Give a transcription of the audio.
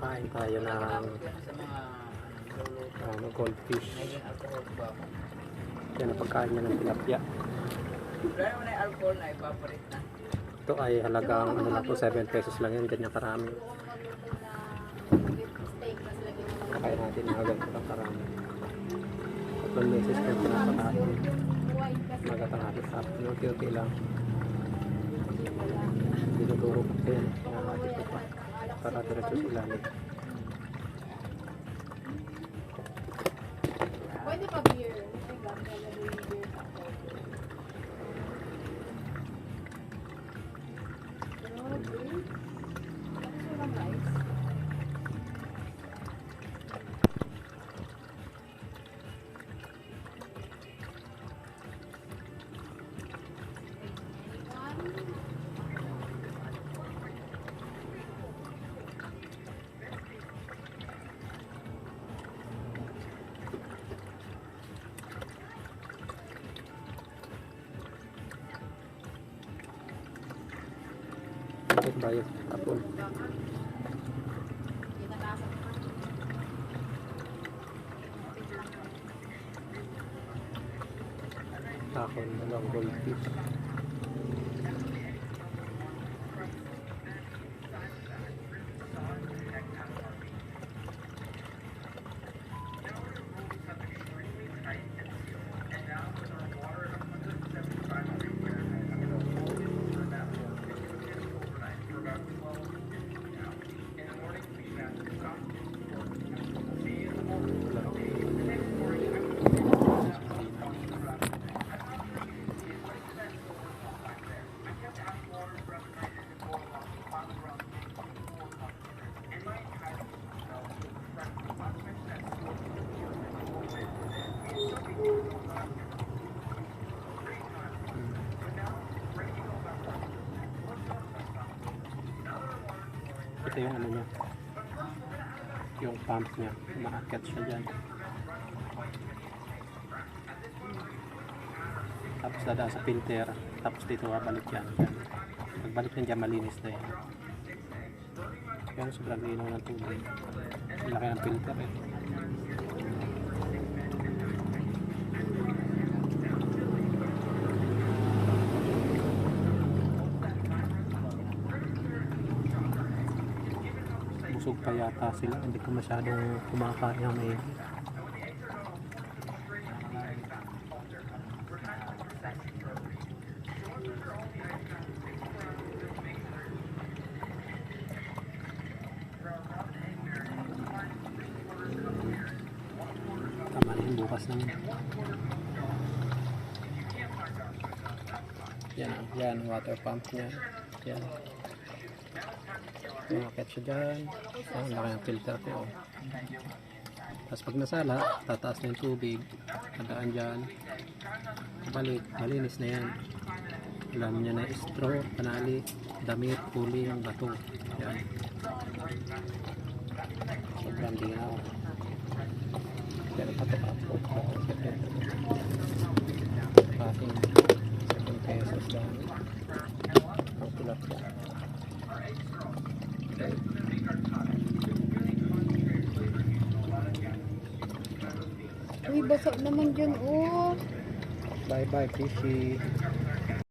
Kain tayo ng goldfish. Yan ang pagkain niya ng tilapia. Ito ay halagang ano lang po, 7 pesos lang yan. Ganyan karami. Kakain natin na ganito lang karami. 3 meses na pinapakain. Magatanghali sa unti-unti lang. Dinuduro ko po yan. Nakakatid ko pa. Para diretso sa ilalim. Pwede pa beer. Bakit tayo tapon? Tapon na lang goldfish. Ito yung ano niya, yung pump niya, umaakyat siya dyan. Tapos dadaan sa filter, tapos dito babalik yan. Pagbalik yan dyan, malinis na yan. Yan, sobrang linaw ng tubig. Laki ng filter eh. Busog pa yata sila, hindi ko masyadong kumakain ng may tama na yung bukas naman. Yan, water pump niya. Yan. Umakit siya dyan. Yan, laki ang filter ko. Tapos pag nasala, tataas na yung tubig. Padaan dyan. Balik, malinis na yan. Alam niya na straw, panali, damit, puling, bato. Yan. Sobrang dinaw. Pero patok-apok. Passing 7 pesos lang. Ang tulap ko. Uy, basa naman dyan, oh. Bye bye fishy.